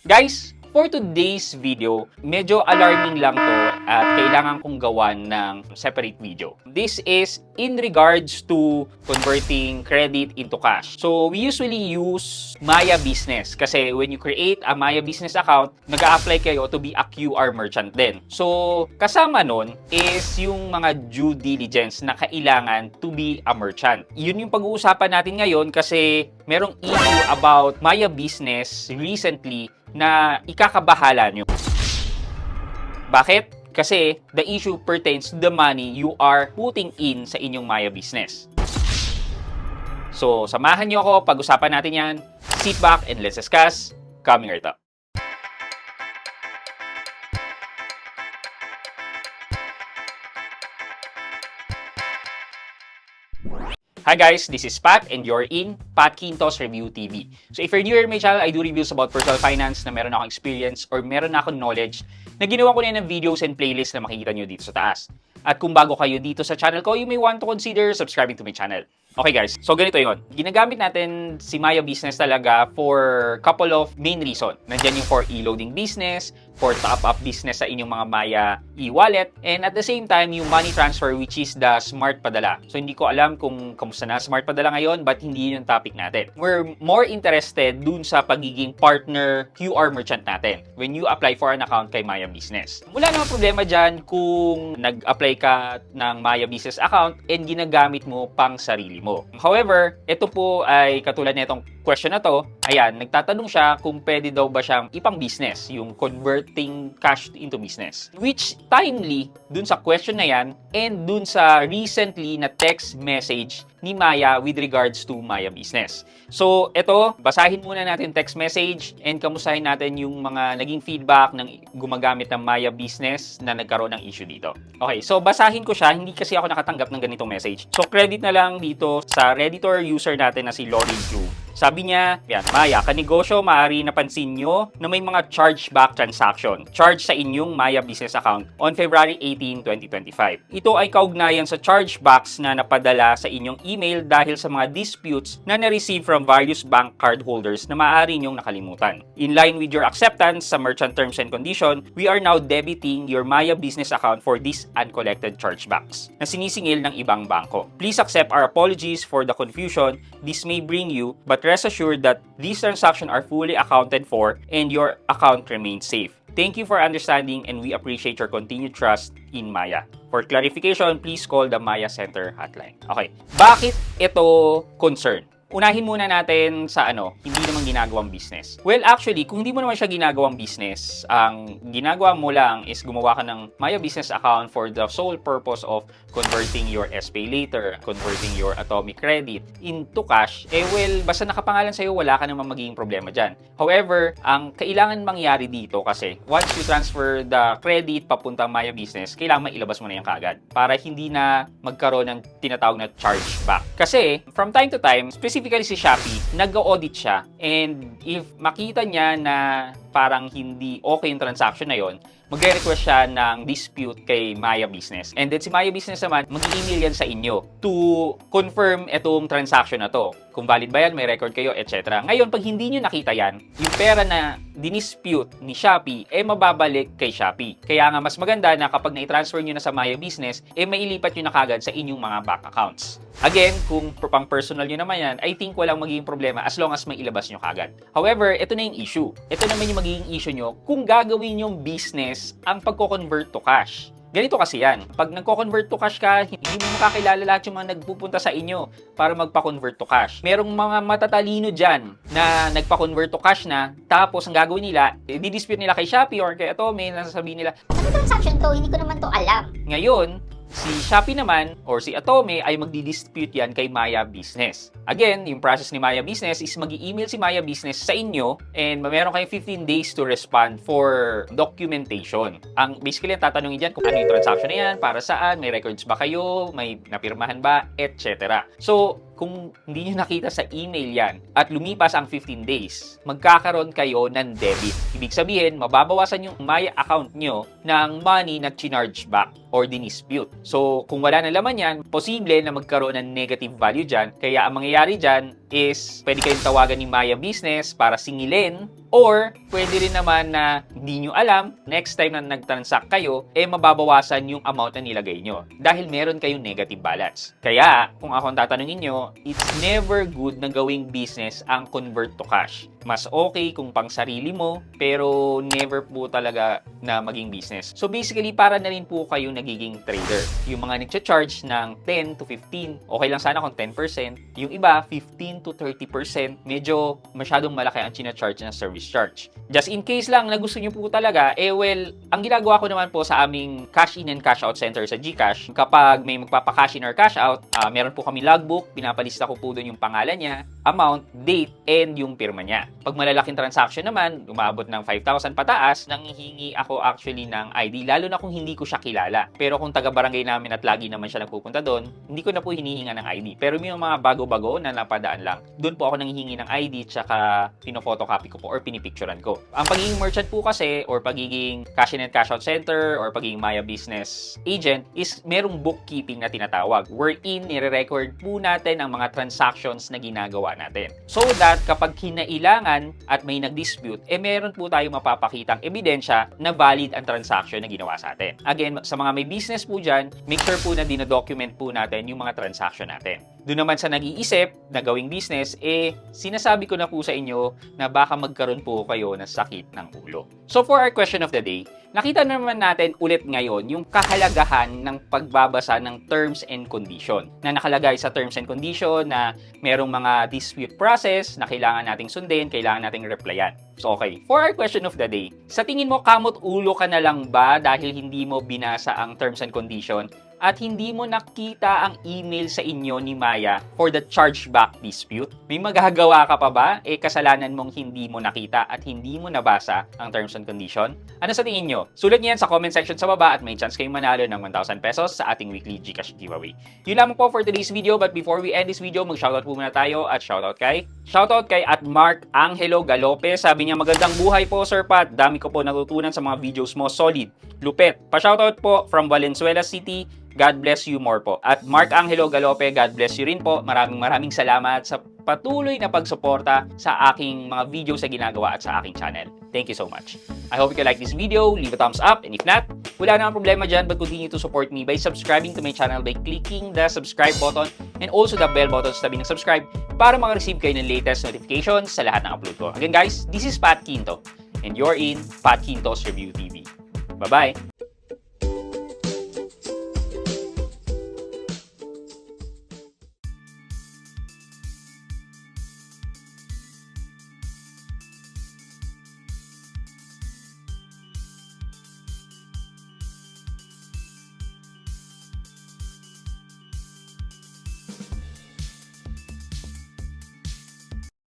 Guys, for today's video, medyo alarming lang to at kailangan kong gawan ng separate video. This is in regards to converting credit into cash. So, we usually use Maya Business kasi when you create a Maya Business account, nag-a-apply kayo to be a QR merchant din. So, kasama nun is yung mga due diligence na kailangan to be a merchant. Yun yung pag-uusapan natin ngayon kasi merong issue about Maya Business recently na ikakabahala nyo. Bakit? Kasi the issue pertains to the money you are putting in sa inyong Maya Business. So, samahan nyo ako, pag-usapan natin yan. Sit back and let's discuss. Coming right up. Hi guys, this is Pat and you're in Pat Quintos Review TV. So if you're new here to my channel, I do reviews about personal finance na meron akong experience or meron akong knowledge na ginawa ko na ng videos and playlists na makikita nyo dito sa taas. At kung bago kayo dito sa channel ko, you may want to consider subscribing to my channel. Okay guys, so ganito yon. Ginagamit natin si Maya Business talaga for couple of main reason. Nandiyan yung for e-loading business, for top-up business sa inyong mga Maya e-wallet, and at the same time, yung money transfer which is the smart padala. So hindi ko alam kung kamusta na smart padala ngayon, but hindi yun yung topic natin. We're more interested dun sa pagiging partner QR merchant natin when you apply for an account kay Maya Business. Wala namang problema dyan kung nag-apply ka ng Maya Business account and ginagamit mo pang sarili mo. However, ito po ay katulad nitong question na to. Ayan, nagtatanong siya kung pwede daw ba siyang ipang business, yung converting cash into business. Which timely dun sa question na yan and dun sa recently na text message ni Maya with regards to Maya Business. So, ito, basahin muna natin text message and kamustahin natin yung mga naging feedback ng gumagamit ng Maya Business na nagkaroon ng issue dito. Okay, so basahin ko siya. Hindi kasi ako nakatanggap ng ganitong message. So, credit na lang dito sa Redditor user natin na si Lori Q. Sabi niya, yan, Maya, kanegosyo, maaari napansin nyo na may mga chargeback transaction charge sa inyong Maya Business account on February 18, 2025. Ito ay kaugnayan sa chargebacks na napadala sa inyong email dahil sa mga disputes na na-receive from various bank card holders na maaari nyong nakalimutan. In line with your acceptance sa merchant terms and condition, we are now debiting your Maya Business account for these uncollected chargebacks na sinisingil ng ibang bangko. Please accept our apologies for the confusion this may bring you, but rest assured that these transactions are fully accounted for and your account remains safe. Thank you for understanding and we appreciate your continued trust in Maya. For clarification, please call the Maya Center hotline. Okay, bakit ito concern? Unahin muna natin sa hindi naman ginagawang business. Well, actually, kung hindi mo naman siya ginagawang business, ang ginagawa mo lang is gumawa ka ng Maya Business account for the sole purpose of converting your SPay later, converting your Atomic credit into cash, well, basta nakapangalan sa'yo, wala ka namang magiging problema dyan. However, ang kailangan mangyari dito kasi, once you transfer the credit papuntang Maya Business, kailangan mailabas mo na yan kaagad para hindi na magkaroon ng tinatawag na chargeback. Kasi, from time to time, specifically si Shopee, nag-audit siya and if makita niya na parang hindi okay yung transaction na yon, magre-request siya ng dispute kay Maya Business. And then si Maya Business naman, mag-email yan sa inyo to confirm itong transaction na to. Kung valid ba yan, may record kayo, etc. Ngayon, pag hindi nyo nakita yan, yung pera na dinispute ni Shopee, mababalik kay Shopee. Kaya nga, mas maganda na kapag na-transfer nyo na sa Maya Business, mailipat nyo na kagad sa inyong mga bank accounts. Again, kung pang personal nyo naman yan, I think walang magiging problema as long as may ilabas nyo kagad. However, ito na yung issue. Ito naman yung magiging issue nyo kung gagawin yung business ang pagko-convert to cash. Ganito kasi yan. Pag nagko-convert to cash ka, hindi mo makakilala lahat yung mga nagpupunta sa inyo para magpa-convert to cash. Merong mga matatalino dyan na nagpa-convert to cash na, tapos ang gagawin nila, di-dispute nila kay Shopee or kay Atomic, nasasabihin nila, ano transaction to? Hindi ko naman to alam. ngayon, si Shopee naman or si Atomic ay magdi-dispute yan kay Maya Business. Again, yung process ni Maya Business is mag-i-email si Maya Business sa inyo and meron kayong 15 days to respond for documentation. Ang basically ang tatanungin dyan kung ano yung transaction na yan, para saan, may records ba kayo, may napirmahan ba, etc. So, kung hindi nyo nakita sa email yan at lumipas ang 15 days, magkakaroon kayo ng debit. Ibig sabihin, mababawasan yung Maya account nyo ng money na chinarge back or dinispute. So, kung wala na laman yan, posible na magkaroon ng negative value dyan. Kaya ang mangyayari dyan, is pwede kayong tawagan ni Maya Business para singilin, or pwede rin naman na hindi nyo alam, next time na nag-transact kayo, mababawasan yung amount na nilagay nyo dahil meron kayong negative balance. Kaya, kung ako ang tatanungin nyo, it's never good na gawing business ang convert to cash. Mas okay kung pang sarili mo, pero never po talaga na maging business. So basically, para na rin po kayong nagiging trader. Yung mga nagcha-charge ng 10 to 15, okay lang sana kung 10%. Yung iba, 15 to 30%, medyo masyadong malaki ang china-charge na service charge. Just in case lang na gusto nyo po talaga, ang ginagawa ko naman po sa aming cash in and cash out center sa GCash, kapag may magpapa-cash in or cash out, meron po kami logbook, pinapalista ko po doon yung pangalan niya, amount, date, and yung pirma niya. Pag malalaking transaction naman, umabot ng 5,000 pataas, nanghihingi ako actually ng ID, lalo na kung hindi ko siya kilala. Pero kung taga-barangay namin at lagi naman siya nagpupunta doon, hindi ko na po hinihinga ng ID. Pero may mga bago-bago na napadaan lang, doon po ako nanghihingi ng ID tsaka pino-photocopy ko po or pinipicturean ko. Ang pagiging merchant po kasi or pagiging cash in and cash out center or pagiging Maya Business agent is merong bookkeeping na tinatawag wherein nire-record po natin ang mga transactions na ginagawa natin. So that kapag kinailangan at may nag-dispute, meron po tayong mapapakitang ebidensya na valid ang transaction na ginawa sa atin. Again, sa mga may business po dyan, make sure po na dinodocument po natin yung mga transaction natin. Doon naman sa nag-iisip na gawing business, sinasabi ko na po sa inyo na baka magkaroon po kayo ng sakit ng ulo. So for our question of the day, nakita naman natin ulit ngayon yung kahalagahan ng pagbabasa ng terms and condition na nakalagay sa terms and condition na merong mga dispute process na kailangan nating sundin, kailangan nating replyan. So okay, for our question of the day, sa tingin mo kamot ulo ka na lang ba dahil hindi mo binasa ang terms and condition at hindi mo nakita ang email sa inyo ni Maya for the chargeback dispute? May magagawa ka pa ba? Kasalanan mong hindi mo nakita at hindi mo nabasa ang terms and condition? Ano sa tingin nyo? Sulat niyo yan sa comment section sa baba at may chance kayong manalo ng 1,000 pesos sa ating weekly GCash giveaway. Yun lamang po for today's video, but before we end this video, mag-shoutout po muna tayo at shoutout kay at Mark Angelo Galope. Sabi niya, magandang buhay po Sir Pat. Dami ko po natutunan sa mga videos mo. Solid. Lupet. Pa-shoutout po from Valenzuela City. God bless you more po. At Mark Angelo Galope, God bless you rin po. Maraming salamat sa patuloy na pagsuporta sa aking mga videos na ginagawa at sa aking channel. Thank you so much. I hope you like this video. Leave a thumbs up, and if not, wala namang problema dyan, but continue to support me by subscribing to my channel by clicking the subscribe button and also the bell button sa tabi ng subscribe para makareceive kayo ng latest notifications sa lahat ng upload ko. Again guys, this is Pat Quinto and you're in Pat Quinto's Review TV. Bye-bye!